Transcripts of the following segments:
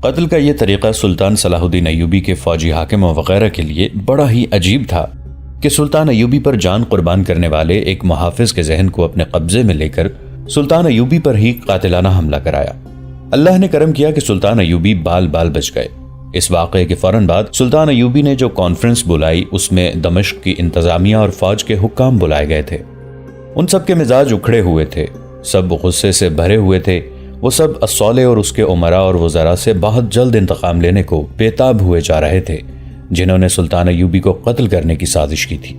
قتل کا یہ طریقہ سلطان صلاح الدین ایوبی کے فوجی حاکم وغیرہ کے لیے بڑا ہی عجیب تھا کہ سلطان ایوبی پر جان قربان کرنے والے ایک محافظ کے ذہن کو اپنے قبضے میں لے کر سلطان ایوبی پر ہی قاتلانہ حملہ کرایا۔ اللہ نے کرم کیا کہ سلطان ایوبی بال بال بچ گئے۔ اس واقعے کے فوراً بعد سلطان ایوبی نے جو کانفرنس بلائی اس میں دمشق کی انتظامیہ اور فوج کے حکام بلائے گئے تھے۔ ان سب کے مزاج اکھڑے ہوئے تھے، سب غصے سے بھرے ہوئے تھے۔ وہ سب الصالح اور اس کے امراء اور وزراء سے بہت جلد انتقام لینے کو بےتاب ہوئے جا رہے تھے جنہوں نے سلطان ایوبی کو قتل کرنے کی سازش کی تھی۔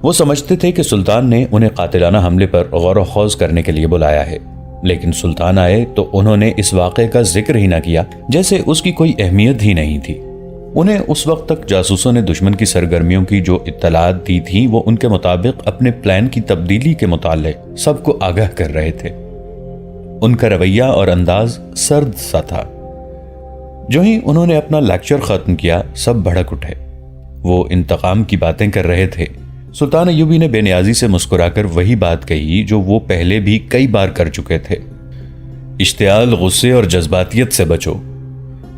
وہ سمجھتے تھے کہ سلطان نے انہیں قاتلانہ حملے پر غور و خوض کرنے کے لیے بلایا ہے، لیکن سلطان آئے تو انہوں نے اس واقعے کا ذکر ہی نہ کیا، جیسے اس کی کوئی اہمیت ہی نہیں تھی۔ انہیں اس وقت تک جاسوسوں نے دشمن کی سرگرمیوں کی جو اطلاعات دی تھی وہ ان کے مطابق اپنے پلان کی تبدیلی کے متعلق سب کو آگاہ کر رہے تھے۔ ان کا رویہ اور انداز سرد سا تھا۔ جو ہی انہوں نے اپنا لیکچر ختم کیا سب بھڑک اٹھے۔ وہ انتقام کی باتیں کر رہے تھے۔ سلطان ایوبی نے بے نیازی سے مسکرا کر وہی بات کہی جو وہ پہلے بھی کئی بار کر چکے تھے۔ اشتعال، غصے اور جذباتیت سے بچو۔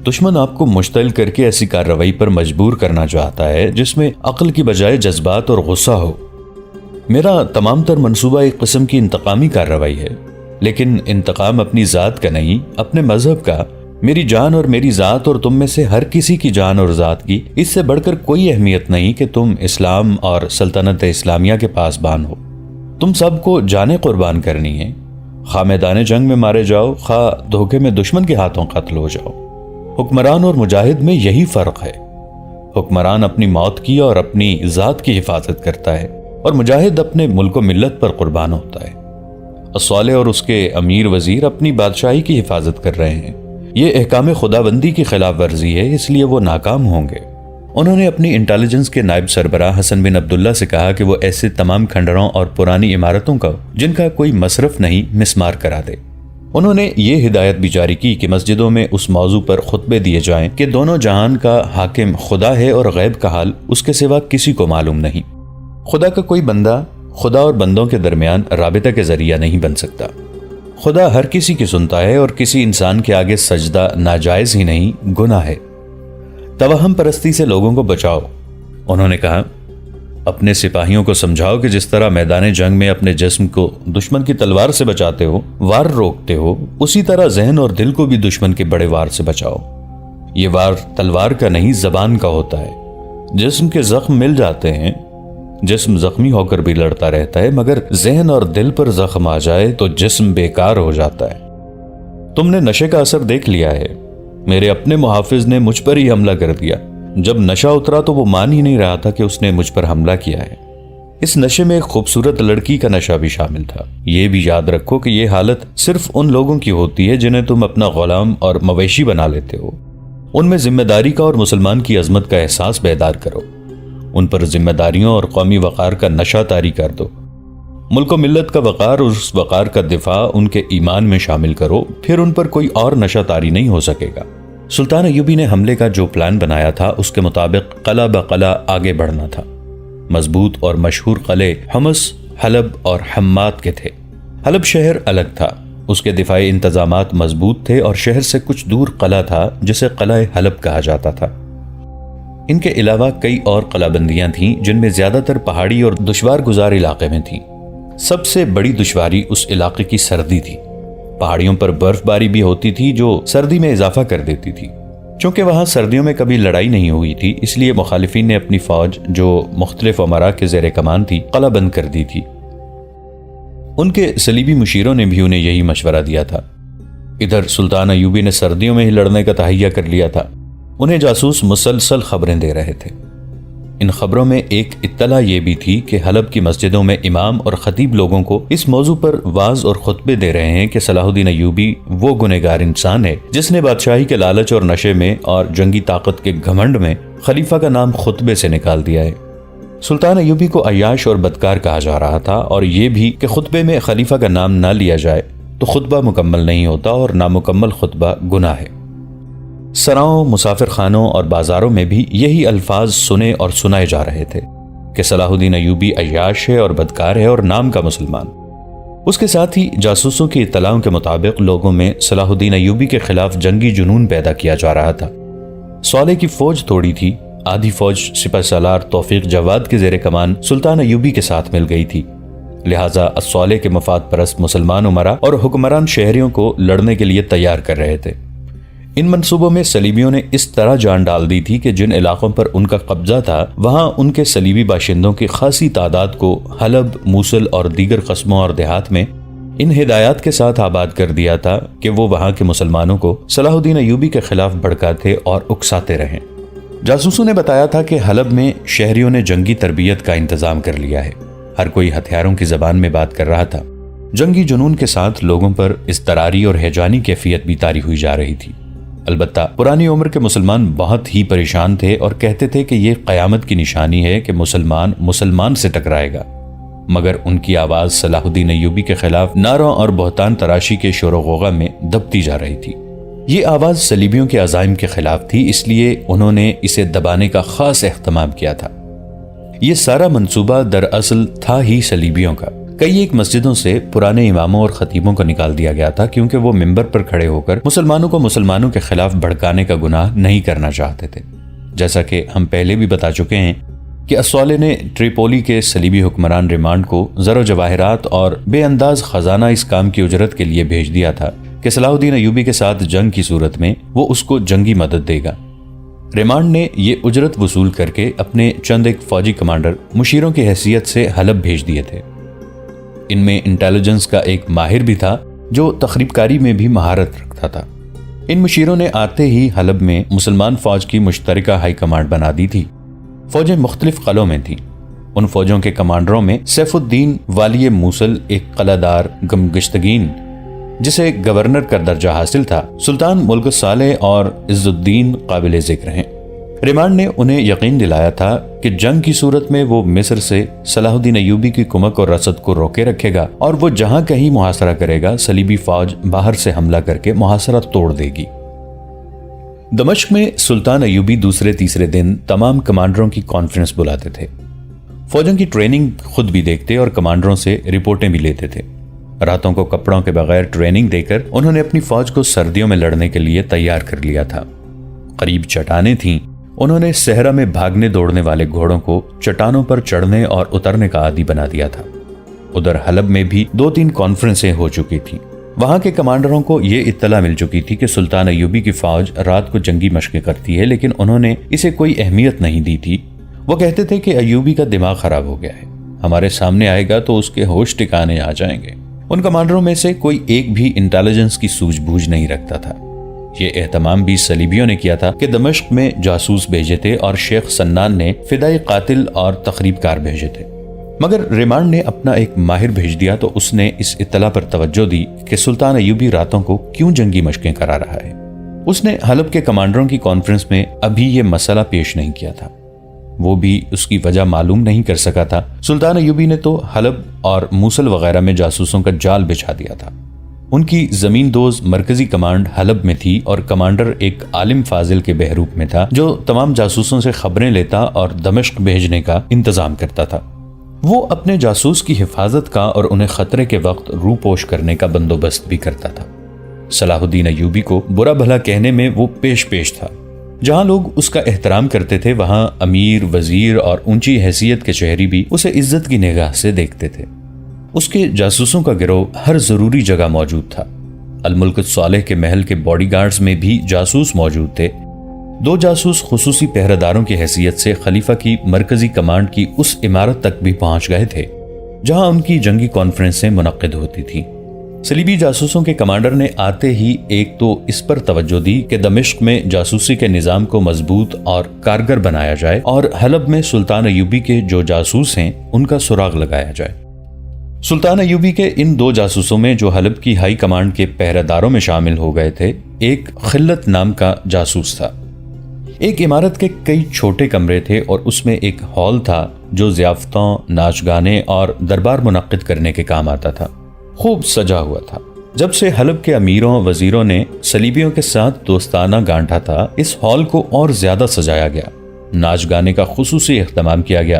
دشمن آپ کو مشتعل کر کے ایسی کارروائی پر مجبور کرنا چاہتا ہے جس میں عقل کی بجائے جذبات اور غصہ ہو۔ میرا تمام تر منصوبہ ایک قسم کی انتقامی کارروائی ہے، لیکن انتقام اپنی ذات کا نہیں، اپنے مذہب کا۔ میری جان اور میری ذات اور تم میں سے ہر کسی کی جان اور ذات کی اس سے بڑھ کر کوئی اہمیت نہیں کہ تم اسلام اور سلطنت اسلامیہ کے پاسبان ہو۔ تم سب کو جانیں قربان کرنی ہے، خواہ میدان جنگ میں مارے جاؤ، خواہ دھوکے میں دشمن کے ہاتھوں قتل ہو جاؤ۔ حکمران اور مجاہد میں یہی فرق ہے۔ حکمران اپنی موت کی اور اپنی ذات کی حفاظت کرتا ہے، اور مجاہد اپنے ملک و ملت پر قربان ہوتا ہے۔ الصالح اور اس کے امیر وزیر اپنی بادشاہی کی حفاظت کر رہے ہیں۔ یہ احکام خداوندی کی خلاف ورزی ہے، اس لیے وہ ناکام ہوں گے۔ انہوں نے اپنی انٹیلیجنس کے نائب سربراہ حسن بن عبداللہ سے کہا کہ وہ ایسے تمام کھنڈروں اور پرانی عمارتوں کا جن کا کوئی مصرف نہیں مسمار کرا دے۔ انہوں نے یہ ہدایت بھی جاری کی کہ مسجدوں میں اس موضوع پر خطبے دیے جائیں کہ دونوں جہان کا حاکم خدا ہے اور غیب کا حال اس کے سوا کسی کو معلوم نہیں۔ خدا کا کوئی بندہ خدا اور بندوں کے درمیان رابطہ کے ذریعہ نہیں بن سکتا۔ خدا ہر کسی کی سنتا ہے اور کسی انسان کے آگے سجدہ ناجائز ہی نہیں، گناہ ہے۔ توہم پرستی سے لوگوں کو بچاؤ۔ انہوں نے کہا، اپنے سپاہیوں کو سمجھاؤ کہ جس طرح میدان جنگ میں اپنے جسم کو دشمن کی تلوار سے بچاتے ہو، وار روکتے ہو، اسی طرح ذہن اور دل کو بھی دشمن کے بڑے وار سے بچاؤ۔ یہ وار تلوار کا نہیں، زبان کا ہوتا ہے۔ جسم کے زخم مل جاتے ہیں، جسم زخمی ہو کر بھی لڑتا رہتا ہے، مگر ذہن اور دل پر زخم آ جائے تو جسم بیکار ہو جاتا ہے۔ تم نے نشے کا اثر دیکھ لیا ہے۔ میرے اپنے محافظ نے مجھ پر ہی حملہ کر دیا۔ جب نشہ اترا تو وہ مان ہی نہیں رہا تھا کہ اس نے مجھ پر حملہ کیا ہے۔ اس نشے میں ایک خوبصورت لڑکی کا نشہ بھی شامل تھا۔ یہ بھی یاد رکھو کہ یہ حالت صرف ان لوگوں کی ہوتی ہے جنہیں تم اپنا غلام اور مویشی بنا لیتے ہو۔ ان میں ذمہ داری کا اور مسلمان کی عظمت کا احساس بیدار کرو۔ ان پر ذمہ داریوں اور قومی وقار کا نشہ طاری کر دو۔ ملک و ملت کا وقار اور اس وقار کا دفاع ان کے ایمان میں شامل کرو، پھر ان پر کوئی اور نشہ طاری نہیں ہو سکے گا۔ سلطان ایوبی نے حملے کا جو پلان بنایا تھا اس کے مطابق قلعہ بقلعہ آگے بڑھنا تھا۔ مضبوط اور مشہور قلعے حمص، حلب اور حمات کے تھے۔ حلب شہر الگ تھا، اس کے دفاعی انتظامات مضبوط تھے، اور شہر سے کچھ دور قلعہ تھا جسے قلعہ حلب کہا جاتا تھا۔ ان کے علاوہ کئی اور قلعہ بندیاں تھیں جن میں زیادہ تر پہاڑی اور دشوار گزار علاقے میں تھیں۔ سب سے بڑی دشواری اس علاقے کی سردی تھی۔ پہاڑیوں پر برف باری بھی ہوتی تھی جو سردی میں اضافہ کر دیتی تھی۔ چونکہ وہاں سردیوں میں کبھی لڑائی نہیں ہوئی تھی، اس لیے مخالفین نے اپنی فوج جو مختلف امراء کے زیر کمان تھی قلعہ بند کر دی تھی۔ ان کے صلیبی مشیروں نے بھی انہیں یہی مشورہ دیا تھا۔ ادھر سلطان ایوبی نے سردیوں میں ہی لڑنے کا تہیہ کر لیا تھا۔ انہیں جاسوس مسلسل خبریں دے رہے تھے۔ ان خبروں میں ایک اطلاع یہ بھی تھی کہ حلب کی مسجدوں میں امام اور خطیب لوگوں کو اس موضوع پر واعظ اور خطبے دے رہے ہیں کہ صلاح الدین ایوبی وہ گنہگار انسان ہے جس نے بادشاہی کے لالچ اور نشے میں اور جنگی طاقت کے گھمنڈ میں خلیفہ کا نام خطبے سے نکال دیا ہے۔ سلطان ایوبی کو عیاش اور بدکار کہا جا رہا تھا، اور یہ بھی کہ خطبے میں خلیفہ کا نام نہ لیا جائے تو خطبہ مکمل نہیں ہوتا، اور نامکمل خطبہ گناہ ہے۔ سراؤں، مسافر خانوں اور بازاروں میں بھی یہی الفاظ سنے اور سنائے جا رہے تھے کہ صلاح الدین ایوبی عیاش ہے اور بدکار ہے اور نام کا مسلمان۔ اس کے ساتھ ہی جاسوسوں کی اطلاعوں کے مطابق لوگوں میں صلاح الدین ایوبی کے خلاف جنگی جنون پیدا کیا جا رہا تھا۔ صالح کی فوج توڑی تھی، آدھی فوج سپہ سالار توفیق جواد کے زیر کمان سلطان ایوبی کے ساتھ مل گئی تھی، لہٰذا صالح کے مفاد پرست مسلمان امراء اور حکمران شہریوں کو لڑنے کے لیے تیار کر رہے تھے۔ ان منصوبوں میں صلیبیوں نے اس طرح جان ڈال دی تھی کہ جن علاقوں پر ان کا قبضہ تھا وہاں ان کے صلیبی باشندوں کی خاصی تعداد کو حلب، موصل اور دیگر قصبوں اور دیہات میں ان ہدایات کے ساتھ آباد کر دیا تھا کہ وہ وہاں کے مسلمانوں کو صلاح الدین ایوبی کے خلاف بھڑکاتے اور اکساتے رہیں۔ جاسوسوں نے بتایا تھا کہ حلب میں شہریوں نے جنگی تربیت کا انتظام کر لیا ہے، ہر کوئی ہتھیاروں کی زبان میں بات کر رہا تھا۔ جنگی جنون کے ساتھ لوگوں پر اضطراری اور ہیجانی کیفیت بھی طاری ہوئی جا رہی تھی۔ البتہ پرانی عمر کے مسلمان بہت ہی پریشان تھے اور کہتے تھے کہ یہ قیامت کی نشانی ہے کہ مسلمان سے ٹکرائے گا، مگر ان کی آواز صلاح الدین ایوبی کے خلاف نعروں اور بہتان تراشی کے شور و غوغا میں دبتی جا رہی تھی۔ یہ آواز صلیبیوں کے عزائم کے خلاف تھی، اس لیے انہوں نے اسے دبانے کا خاص اہتمام کیا تھا۔ یہ سارا منصوبہ دراصل تھا ہی صلیبیوں کا۔ کئی ایک مسجدوں سے پرانے اماموں اور خطیبوں کو نکال دیا گیا تھا کیونکہ وہ ممبر پر کھڑے ہو کر مسلمانوں کو مسلمانوں کے خلاف بھڑکانے کا گناہ نہیں کرنا چاہتے تھے۔ جیسا کہ ہم پہلے بھی بتا چکے ہیں کہ الصالح نے ٹریپولی کے صلیبی حکمران ریمانڈ کو زر و جواہرات اور بے انداز خزانہ اس کام کی اجرت کے لیے بھیج دیا تھا کہ صلاح الدین ایوبی کے ساتھ جنگ کی صورت میں وہ اس کو جنگی مدد دے گا۔ ریمانڈ نے یہ اجرت وصول کر کے اپنے چند ایک فوجی کمانڈر مشیروں کی حیثیت سے حلب بھیج دیے تھے۔ ان میں انٹیلیجنس کا ایک ماہر بھی تھا جو تخریب کاری میں بھی مہارت رکھتا تھا۔ ان مشیروں نے آتے ہی حلب میں مسلمان فوج کی مشترکہ ہائی کمانڈ بنا دی تھی۔ فوجیں مختلف قلعوں میں تھیں۔ ان فوجوں کے کمانڈروں میں سیف الدین والی موصل، ایک قلعہ دار گمگشتگین جسے گورنر کا درجہ حاصل تھا، سلطان ملک صالح اور عز الدین قابل ذکر ہیں۔ ریمانڈ نے انہیں یقین دلایا تھا کہ جنگ کی صورت میں وہ مصر سے صلاح الدین ایوبی کی کمک اور رسد کو روکے رکھے گا اور وہ جہاں کہیں محاصرہ کرے گا صلیبی فوج باہر سے حملہ کر کے محاصرہ توڑ دے گی۔ دمشق میں سلطان ایوبی دوسرے تیسرے دن تمام کمانڈروں کی کانفرنس بلاتے تھے، فوجوں کی ٹریننگ خود بھی دیکھتے اور کمانڈروں سے رپورٹیں بھی لیتے تھے۔ راتوں کو کپڑوں کے بغیر ٹریننگ دے کر انہوں نے اپنی فوج کو سردیوں میں لڑنے کے لیے تیار کر لیا تھا۔ قریب چٹانیں تھیں، انہوں نے صحرا میں بھاگنے دوڑنے والے گھوڑوں کو چٹانوں پر چڑھنے اور اترنے کا عادی بنا دیا تھا۔ ادھر حلب میں بھی 2-3 کانفرنسیں ہو چکی تھیں۔ وہاں کے کمانڈروں کو یہ اطلاع مل چکی تھی کہ سلطان ایوبی کی فوج رات کو جنگی مشقیں کرتی ہے، لیکن انہوں نے اسے کوئی اہمیت نہیں دی تھی۔ وہ کہتے تھے کہ ایوبی کا دماغ خراب ہو گیا ہے، ہمارے سامنے آئے گا تو اس کے ہوش ٹکانے آ جائیں گے۔ ان کمانڈروں میں سے کوئی ایک بھی انٹیلیجنس کی سوجھ بوجھ نہیں رکھتا تھا۔ یہ اہتمام بھی صلیبیوں نے کیا تھا کہ دمشق میں جاسوس بھیجے تھے اور شیخ سنان نے فدائی قاتل اور تخریب کار بھیجے تھے، مگر ریمانڈ نے اپنا ایک ماہر بھیج دیا تو اس نے اس اطلاع پر توجہ دی کہ سلطان ایوبی راتوں کو کیوں جنگی مشقیں کرا رہا ہے۔ اس نے حلب کے کمانڈروں کی کانفرنس میں ابھی یہ مسئلہ پیش نہیں کیا تھا، وہ بھی اس کی وجہ معلوم نہیں کر سکا تھا۔ سلطان ایوبی نے تو حلب اور موصل وغیرہ میں جاسوسوں کا جال بچھا دیا تھا۔ ان کی زمین دوز مرکزی کمانڈ حلب میں تھی اور کمانڈر ایک عالم فاضل کے بہروپ میں تھا جو تمام جاسوسوں سے خبریں لیتا اور دمشق بھیجنے کا انتظام کرتا تھا۔ وہ اپنے جاسوس کی حفاظت کا اور انہیں خطرے کے وقت روپوش کرنے کا بندوبست بھی کرتا تھا۔ صلاح الدین ایوبی کو برا بھلا کہنے میں وہ پیش تھا۔ جہاں لوگ اس کا احترام کرتے تھے وہاں امیر، وزیر اور اونچی حیثیت کے شہری بھی اسے عزت کی نگاہ سے دیکھتے تھے۔ اس کے جاسوسوں کا گروہ ہر ضروری جگہ موجود تھا۔ الملک صالح کے محل کے باڈی گارڈز میں بھی جاسوس موجود تھے۔ 2 جاسوس خصوصی پہرہ داروں کی حیثیت سے خلیفہ کی مرکزی کمانڈ کی اس عمارت تک بھی پہنچ گئے تھے جہاں ان کی جنگی کانفرنسیں منعقد ہوتی تھیں۔ صلیبی جاسوسوں کے کمانڈر نے آتے ہی ایک تو اس پر توجہ دی کہ دمشق میں جاسوسی کے نظام کو مضبوط اور کارگر بنایا جائے اور حلب میں سلطان ایوبی کے جو جاسوس ہیں ان کا سراغ لگایا جائے۔ سلطان ایوبی کے ان 2 جاسوسوں میں جو حلب کی ہائی کمانڈ کے پہرہ داروں میں شامل ہو گئے تھے، ایک خلت نام کا جاسوس تھا۔ ایک عمارت کے کئی چھوٹے کمرے تھے اور اس میں ایک ہال تھا جو ضیافتوں، ناچ گانے اور دربار منعقد کرنے کے کام آتا تھا۔ خوب سجا ہوا تھا۔ جب سے حلب کے امیروں وزیروں نے صلیبیوں کے ساتھ دوستانہ گانٹھا تھا، اس ہال کو اور زیادہ سجایا گیا، ناچ گانے کا خصوصی اہتمام کیا گیا۔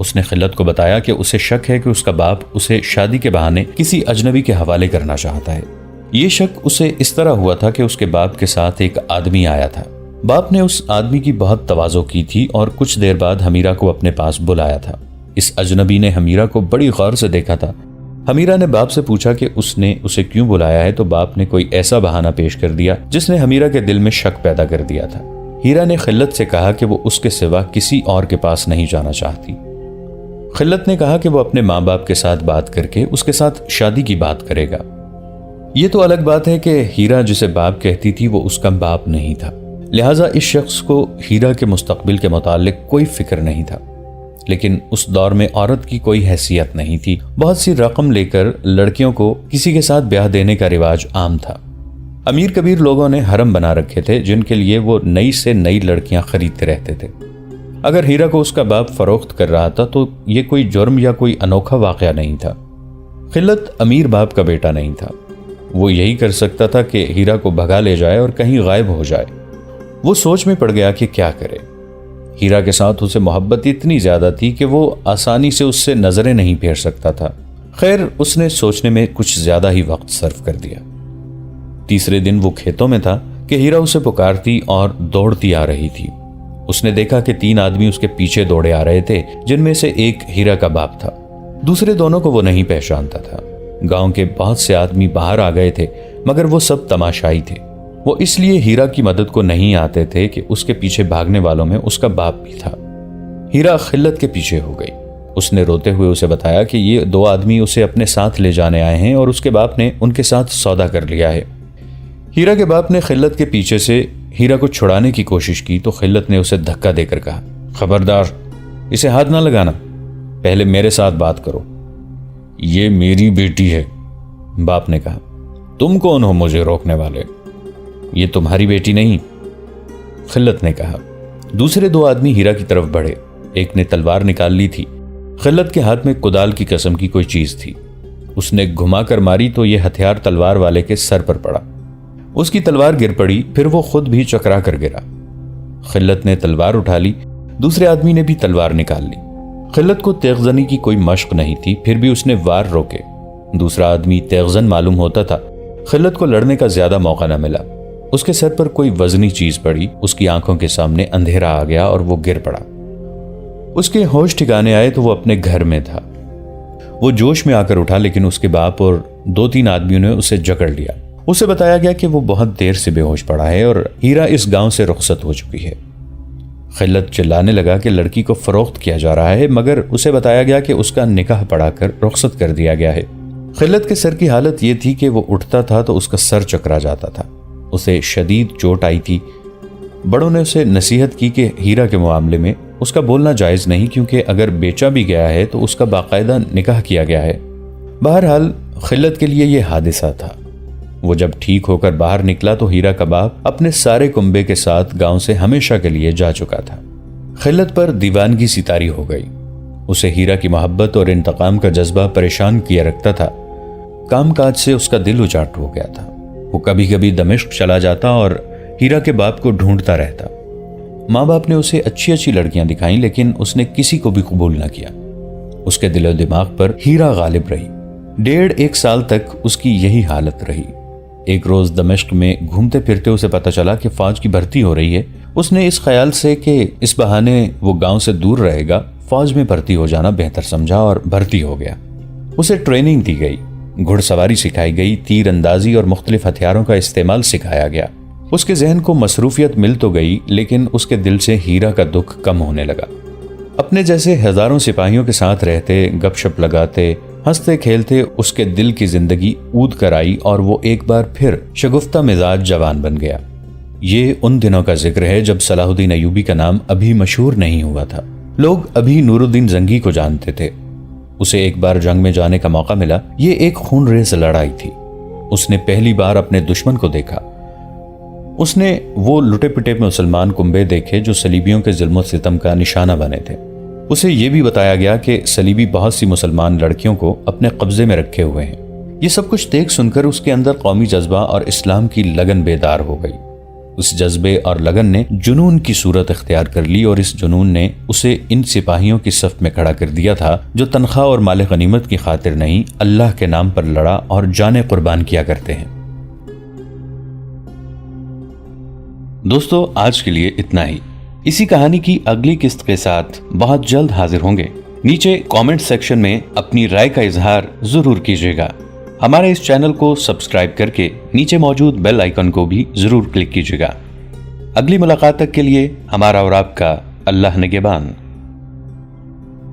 اس نے خلت کو بتایا کہ اسے شک ہے کہ اس کا باپ اسے شادی کے بہانے کسی اجنبی کے حوالے کرنا چاہتا ہے۔ یہ شک اسے اس طرح ہوا تھا کہ اس کے باپ کے ساتھ ایک آدمی آیا تھا۔ باپ نے اس آدمی کی بہت تواضع کی تھی اور کچھ دیر بعد حمیرہ کو اپنے پاس بلایا تھا۔ اس اجنبی نے حمیرہ کو بڑی غور سے دیکھا تھا۔ حمیرہ نے باپ سے پوچھا کہ اس نے اسے کیوں بلایا ہے، تو باپ نے کوئی ایسا بہانہ پیش کر دیا جس نے حمیرہ کے دل میں شک پیدا کر دیا تھا۔ ہیرا نے خلت سے کہا کہ وہ اس کے سوا کسی اور کے پاس نہیں جانا چاہتی۔ خلت نے کہا کہ وہ اپنے ماں باپ کے ساتھ بات کر کے اس کے ساتھ شادی کی بات کرے گا۔ یہ تو الگ بات ہے کہ ہیرا جسے باپ کہتی تھی وہ اس کا باپ نہیں تھا، لہٰذا اس شخص کو ہیرا کے مستقبل کے متعلق کوئی فکر نہیں تھا۔ لیکن اس دور میں عورت کی کوئی حیثیت نہیں تھی۔ بہت سی رقم لے کر لڑکیوں کو کسی کے ساتھ بیاہ دینے کا رواج عام تھا۔ امیر کبیر لوگوں نے حرم بنا رکھے تھے جن کے لیے وہ نئی سے نئی لڑکیاں خریدتے رہتے تھے۔ اگر ہیرا کو اس کا باپ فروخت کر رہا تھا تو یہ کوئی جرم یا کوئی انوکھا واقعہ نہیں تھا۔ خلت امیر باپ کا بیٹا نہیں تھا۔ وہ یہی کر سکتا تھا کہ ہیرا کو بھگا لے جائے اور کہیں غائب ہو جائے۔ وہ سوچ میں پڑ گیا کہ کیا کرے۔ ہیرا کے ساتھ اسے محبت اتنی زیادہ تھی کہ وہ آسانی سے اس سے نظریں نہیں پھیر سکتا تھا۔ خیر، اس نے سوچنے میں کچھ زیادہ ہی وقت صرف کر دیا۔ تیسرے دن وہ کھیتوں میں تھا کہ ہیرا اسے پکارتی اور دوڑتی آ رہی تھی۔ اس نے دیکھا کہ 3 آدمی اس کے پیچھے دوڑے آ رہے تھے، جن میں سے ایک ہیرا کا باپ تھا۔ دوسرے دونوں کو وہ نہیں پہچانتا تھا۔ گاؤں کے بہت سے آدمی باہر آ گئے تھے، مگر وہ سب تماشائی تھے۔ وہ اس لیے ہیرا کی مدد کو نہیں آتے تھے کہ اس کے پیچھے بھاگنے والوں میں اس کا باپ بھی تھا۔ ہیرا خلت کے پیچھے ہو گئی۔ اس نے روتے ہوئے اسے بتایا کہ یہ 2 آدمی اسے اپنے ساتھ لے جانے آئے ہیں اور اس کے باپ نے ان کے ساتھ سودا کر لیا ہے۔ ہیرا کے باپ نے خلت کے پیچھے سے ہیرا کو چھڑانے کی کوشش کی تو خلت نے اسے دھکا دے کر کہا، خبردار، اسے ہاتھ نہ لگانا، پہلے میرے ساتھ بات کرو۔ یہ میری بیٹی ہے، باپ نے کہا۔ تم کون ہو مجھے روکنے والے؟ یہ تمہاری بیٹی نہیں، خلت نے کہا۔ دوسرے 2 آدمی ہیرا کی طرف بڑھے۔ ایک نے تلوار نکال لی تھی۔ خلت کے ہاتھ میں کدال کی قسم کی کوئی چیز تھی۔ اس نے گھما کر ماری تو یہ ہتھیار تلوار والے کے سر پر پڑا۔ اس کی تلوار گر پڑی، پھر وہ خود بھی چکرا کر گرا۔ خلت نے تلوار اٹھا لی، دوسرے آدمی نے بھی تلوار نکال لی۔ خلت کو تیغزنی کی کوئی مشق نہیں تھی، پھر بھی اس نے وار روکے۔ دوسرا آدمی تیغزن معلوم ہوتا تھا۔ خلت کو لڑنے کا زیادہ موقع نہ ملا۔ اس کے سر پر کوئی وزنی چیز پڑی، اس کی آنکھوں کے سامنے اندھیرا آ گیا اور وہ گر پڑا۔ اس کے ہوش ٹھکانے آئے تو وہ اپنے گھر میں تھا۔ وہ جوش میں آ کر اٹھا، لیکن اس کے باپ اور 2-3 آدمیوں نے اسے جکڑ لیا۔ اسے بتایا گیا کہ وہ بہت دیر سے بے ہوش پڑا ہے اور ہیرا اس گاؤں سے رخصت ہو چکی ہے۔ خلت چلانے لگا کہ لڑکی کو فروخت کیا جا رہا ہے، مگر اسے بتایا گیا کہ اس کا نکاح پڑھا کر رخصت کر دیا گیا ہے۔ خلت کے سر کی حالت یہ تھی کہ وہ اٹھتا تھا تو اس کا سر چکرا جاتا تھا۔ اسے شدید چوٹ آئی تھی۔ بڑوں نے اسے نصیحت کی کہ ہیرا کے معاملے میں اس کا بولنا جائز نہیں، کیونکہ اگر بیچا بھی گیا ہے تو اس کا باقاعدہ نکاح کیا گیا ہے۔ بہرحال خلت کے لیے یہ حادثہ تھا۔ وہ جب ٹھیک ہو کر باہر نکلا تو ہیرا کا باپ اپنے سارے کنبے کے ساتھ گاؤں سے ہمیشہ کے لیے جا چکا تھا۔ خلت پر دیوانگی سی طاری ہو گئی۔ اسے ہیرا کی محبت اور انتقام کا جذبہ پریشان کیا رکھتا تھا۔ کام کاج سے اس کا دل اچاٹ ہو گیا تھا۔ وہ کبھی کبھی دمشق چلا جاتا اور ہیرا کے باپ کو ڈھونڈتا رہتا۔ ماں باپ نے اسے اچھی اچھی لڑکیاں دکھائیں، لیکن اس نے کسی کو بھی قبول نہ کیا۔ اس کے دل و دماغ پر ہیرا غالب رہی۔ 1.5 سال تک اس کی یہی حالت رہی۔ ایک روز دمشق میں گھومتے پھرتے اسے پتہ چلا کہ فوج کی بھرتی ہو رہی ہے۔ اس نے اس خیال سے کہ اس بہانے وہ گاؤں سے دور رہے گا، فوج میں بھرتی ہو جانا بہتر سمجھا اور بھرتی ہو گیا۔ اسے ٹریننگ دی گئی، گھڑ سواری سکھائی گئی، تیر اندازی اور مختلف ہتھیاروں کا استعمال سکھایا گیا۔ اس کے ذہن کو مصروفیت مل تو گئی، لیکن اس کے دل سے ہیرا کا دکھ کم ہونے لگا۔ اپنے جیسے ہزاروں سپاہیوں کے ساتھ رہتے، گپ شپ لگاتے، ہنستے کھیلتے اس کے دل کی زندگی اود کر آئی اور وہ ایک بار پھر شگفتہ مزاج جوان بن گیا۔ یہ ان دنوں کا ذکر ہے جب صلاح الدین ایوبی کا نام ابھی مشہور نہیں ہوا تھا۔ لوگ ابھی نور الدین زنگی کو جانتے تھے۔ اسے ایک بار جنگ میں جانے کا موقع ملا۔ یہ ایک خون ریز لڑائی تھی۔ اس نے پہلی بار اپنے دشمن کو دیکھا۔ اس نے وہ لٹے پٹے مسلمان کنبے دیکھے جو صلیبیوں کے ظلم و ستم کا نشانہ بنے تھے۔ اسے یہ بھی بتایا گیا کہ صلیبی بہت سی مسلمان لڑکیوں کو اپنے قبضے میں رکھے ہوئے ہیں۔ یہ سب کچھ دیکھ سن کر اس کے اندر قومی جذبہ اور اسلام کی لگن بیدار ہو گئی۔ اس جذبے اور لگن نے جنون کی صورت اختیار کر لی اور اس جنون نے اسے ان سپاہیوں کی صف میں کھڑا کر دیا تھا جو تنخواہ اور مال غنیمت کی خاطر نہیں، اللہ کے نام پر لڑا اور جانیں قربان کیا کرتے ہیں۔ دوستو، آج کے لیے اتنا ہی۔ اسی کہانی کی اگلی قسط کے ساتھ بہت جلد حاضر ہوں گے۔ نیچے کامنٹ سیکشن میں اپنی رائے کا اظہار ضرور کیجیے گا۔ ہمارے اس چینل کو سبسکرائب کر کے نیچے موجود بیل آئیکن کو بھی ضرور کلک کیجیے گا۔ اگلی ملاقات تک کے لیے ہمارا اور آپ کا اللہ نگہبان۔